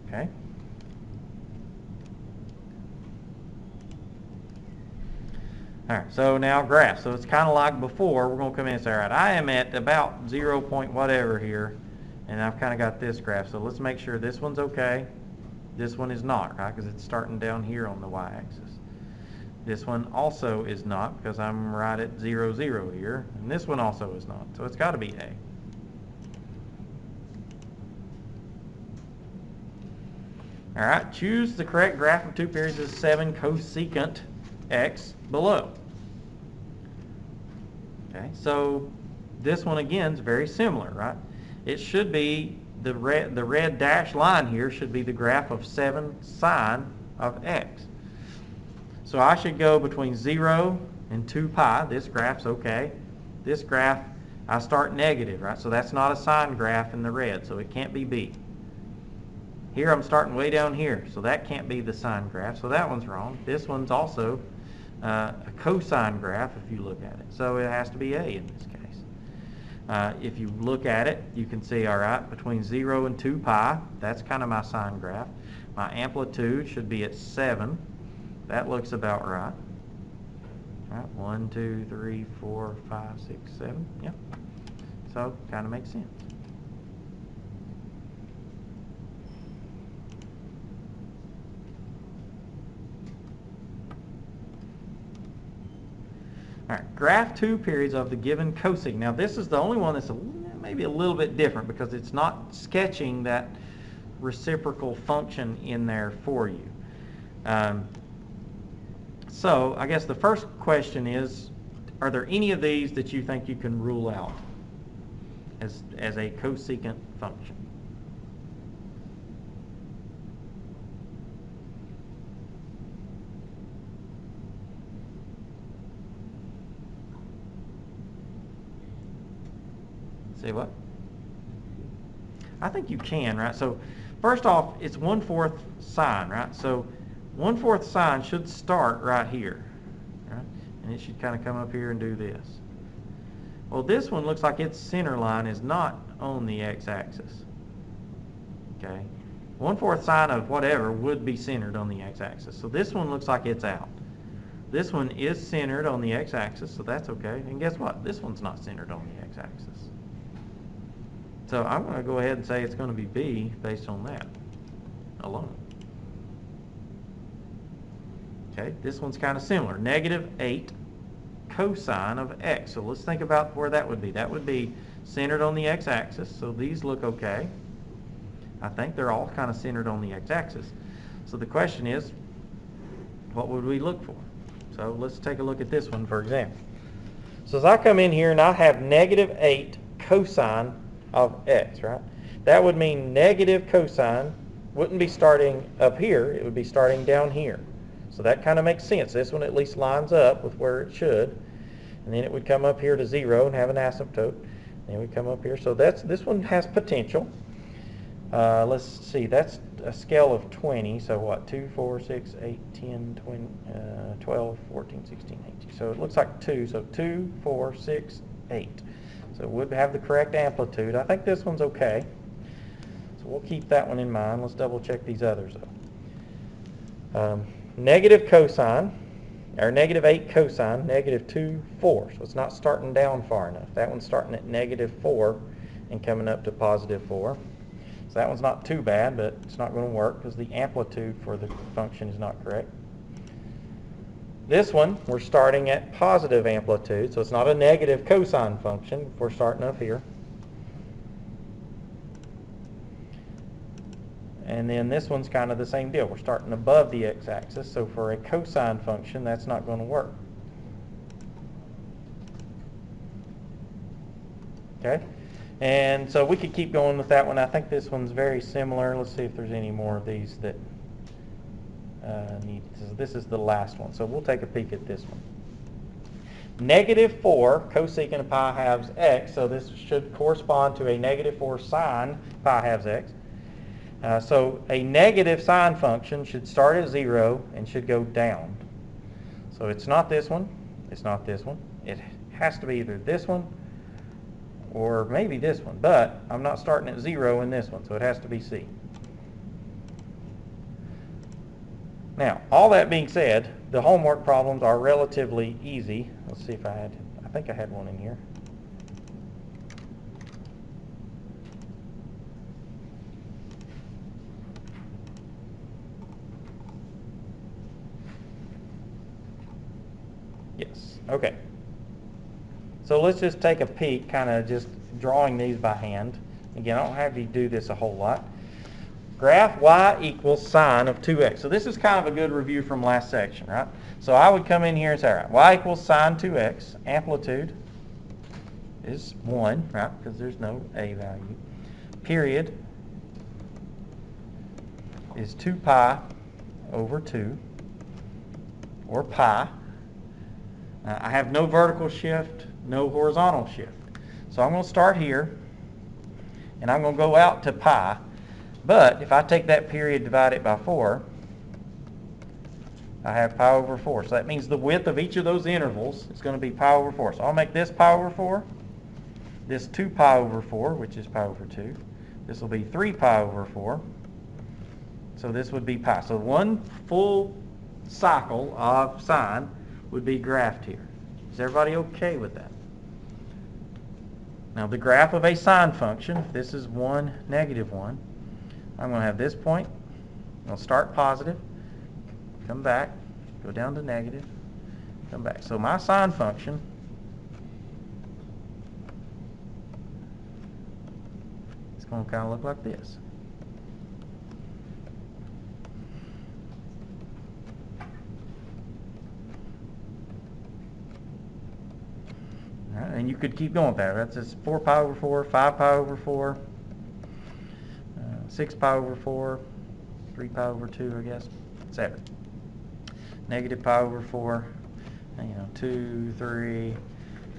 Okay. All right, so now graph. So it's kind of like before. We're going to come in and say, all right, I am at about 0 point whatever here, and I've kind of got this graph. So let's make sure this one's okay. This one is not, right, because it's starting down here on the y-axis. This one also is not, because I'm right at 0, 0 here, and this one also is not. So it's got to be A. All right, choose the correct graph of two periods of 7 cosecant x below. Okay, so this one again is very similar, right? It should be the red dashed line here should be the graph of 7 sine of x. So I should go between 0 and 2 pi. This graph's okay. This graph, I start negative, right? So that's not a sine graph in the red, so it can't be B. Here I'm starting way down here, so that can't be the sine graph, so that one's wrong. This one's also a cosine graph if you look at it, so it has to be A in this case. If you look at it, you can see, all right, between 0 and 2 pi, that's kind of my sine graph. My amplitude should be at 7. That looks about right. All right, 1, 2, 3, 4, 5, 6, 7. Yep. So, kind of makes sense. All right, graph 2 periods of the given cosecant. Now this is the only one that's maybe a little bit different because it's not sketching that reciprocal function in there for you. So I guess the first question is, are there any of these that you think you can rule out as a cosecant function? Say what? I think you can, right? So first off, it's 1/4 sine, right? So 1/4 sine should start right here, right? And it should kind of come up here and do this. Well, this one looks like its center line is not on the x-axis. Okay? 1/4 sine of whatever would be centered on the x-axis. So this one looks like it's out. This one is centered on the x-axis, so that's okay. And guess what? This one's not centered on the x-axis. So I'm going to go ahead and say it's going to be B based on that alone. Okay, this one's kind of similar. -8 cosine of x. So let's think about where that would be. That would be centered on the x-axis, so these look okay. I think they're all kind of centered on the x-axis. So the question is, what would we look for? So let's take a look at this one, for example. So as I come in here and I have -8 cosine of x, right? That would mean negative cosine wouldn't be starting up here, it would be starting down here. So that kind of makes sense. This one at least lines up with where it should. And then it would come up here to 0 and have an asymptote. Then we come up here. So this one has potential. Let's see, that's a scale of 20. So what, 2, 4, 6, 8, 10, 20, 12, 14, 16, 18. So it looks like 2. So 2, 4, 6, 8. So it would have the correct amplitude. I think this one's okay. So we'll keep that one in mind. Let's double check these others though. Negative cosine, or -8 cosine, -2, 4. So it's not starting down far enough. That one's starting at -4 and coming up to +4. So that one's not too bad, but it's not going to work because the amplitude for the function is not correct. This one, we're starting at positive amplitude, so it's not a negative cosine function. We're starting up here. And then this one's kind of the same deal. We're starting above the x-axis, so for a cosine function, that's not going to work. Okay? And so we could keep going with that one. I think this one's very similar. Let's see if there's any more of these that this is the last one, so we'll take a peek at this one. -4 cosecant of pi halves x, so this should correspond to a -4 sine pi halves x. So a negative sine function should start at 0 and should go down. So it's not this one, it's not this one. It has to be either this one or maybe this one, but I'm not starting at 0 in this one, so it has to be C. Now, all that being said, the homework problems are relatively easy. Let's see if I think I had one in here. Yes, okay. So let's just take a peek, kind of just drawing these by hand. Again, I don't have you do this a whole lot. Graph y equals sine of 2x. So this is kind of a good review from last section, right? So I would come in here and say, all right, y equals sine 2x. Amplitude is 1, right, because there's no a value. Period is 2 pi over 2, or pi. I have no vertical shift, no horizontal shift. So I'm going to start here, and I'm going to go out to pi. But if I take that period, divide it by 4, I have pi over 4. So that means the width of each of those intervals is going to be pi over 4. So I'll make this pi over 4, this 2 pi over 4, which is pi over 2. This will be 3 pi over 4. So this would be pi. So one full cycle of sine would be graphed here. Is everybody okay with that? Now the graph of a sine function, if this is 1, -1, I'm going to have this point. I'll start positive, come back, go down to negative, come back. So my sine function is going to kind of look like this. All right, and you could keep going with that. That's just 4 pi over 4, 5 pi over 4, 6 pi over 4, 3 pi over 2, I guess, etc. Negative pi over 4, 2, 3,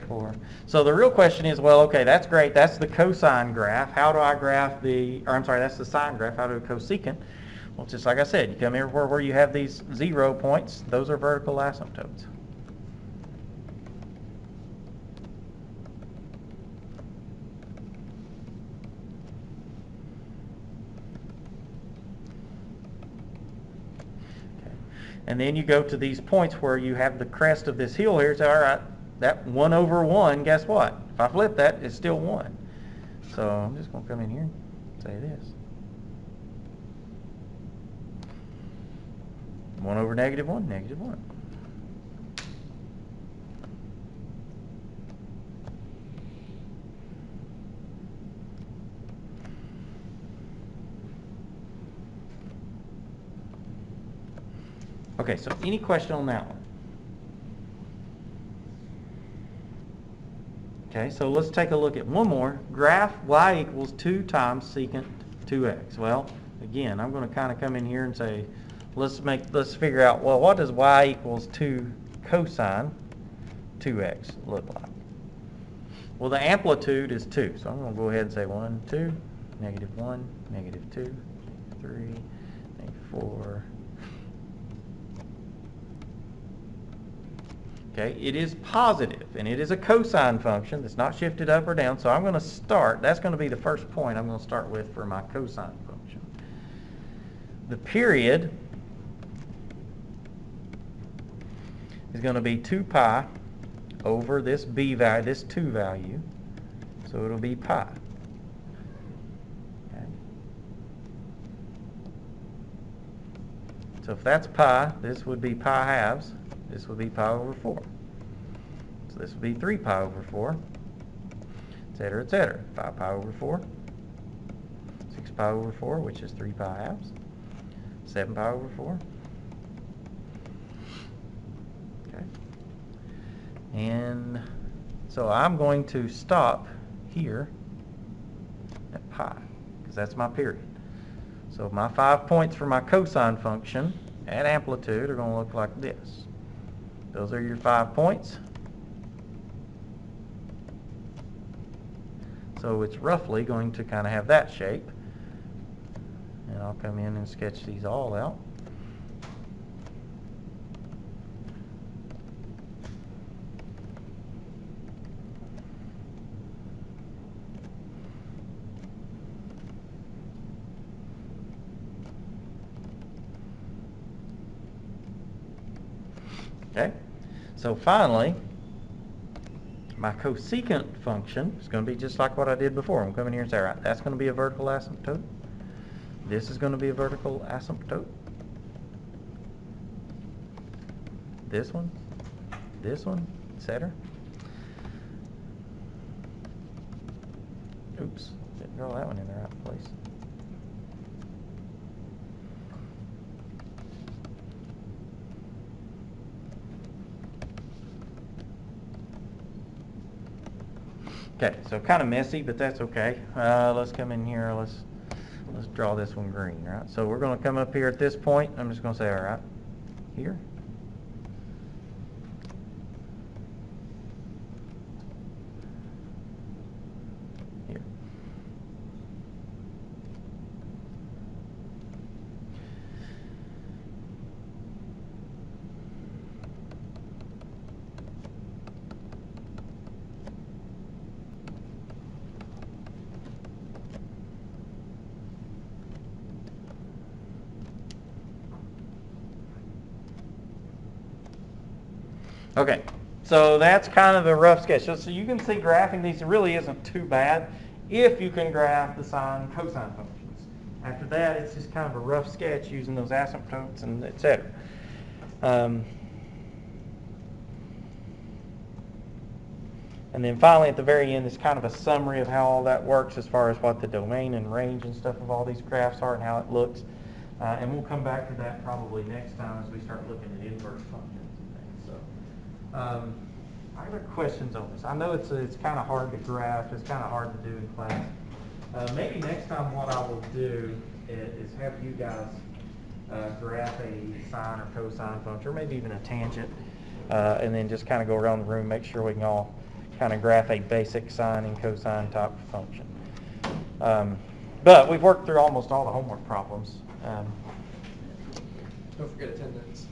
4. So the real question is, well, okay, that's great. That's the cosine graph. How do I graph that's the sine graph. How do I cosecant? Well, just like I said, you come everywhere where you have these 0 points. Those are vertical asymptotes. And then you go to these points where you have the crest of this hill here. So, all right, that 1 over 1, guess what? If I flip that, it's still 1. So I'm just going to come in here and say this. 1 over -1, -1. Okay, so any question on that one? Okay, so let's take a look at one more. Graph y equals 2 times secant 2x. Well, again, I'm going to kind of come in here and say, let's figure out, well, what does y equals 2 cosine 2x look like? Well, the amplitude is 2, so I'm going to go ahead and say 1, 2, -1, -2, 3, -4. Okay, it is positive, and it is a cosine function that's not shifted up or down, so I'm going to start, that's going to be the first point I'm going to start with for my cosine function. The period is going to be 2 pi over this b value, this 2 value, so it'll be pi. Okay. So if that's pi, this would be pi halves. This would be pi over 4. So this would be 3 pi over 4, etc., etc. 5 pi over 4, 6 pi over 4, which is 3 pi halves, 7 pi over 4. Okay. And so I'm going to stop here at pi, because that's my period. So my 5 points for my cosine function at amplitude are going to look like this. Those are your 5 points. So it's roughly going to kind of have that shape. And I'll come in and sketch these all out. Okay, so finally, my cosecant function is going to be just like what I did before. I'm coming here and say, all right, that's going to be a vertical asymptote. This is going to be a vertical asymptote. This one, etc. Oops, didn't draw that one in the right place. Okay, so kind of messy, but that's okay. Let's come in here. let's draw this one green, right? So we're going to come up here at this point. I'm just going to say, all right, here. Here. Okay, so that's kind of the rough sketch. So you can see graphing these really isn't too bad if you can graph the sine and cosine functions. After that, it's just kind of a rough sketch using those asymptotes and et cetera. And then finally, at the very end, is kind of a summary of how all that works as far as what the domain and range and stuff of all these graphs are and how it looks. And we'll come back to that probably next time as we start looking at inverse functions and things. So, other questions on this? I know it's kind of hard to graph. It's kind of hard to do in class. Maybe next time what I will do is have you guys graph a sine or cosine function, or maybe even a tangent, and then just kind of go around the room, make sure we can all kind of graph a basic sine and cosine type of function. But we've worked through almost all the homework problems. Don't forget attendance.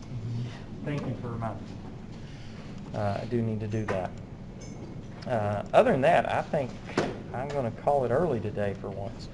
Thank you for reminding me. I do need to do that. Other than that, I think I'm going to call it early today for once.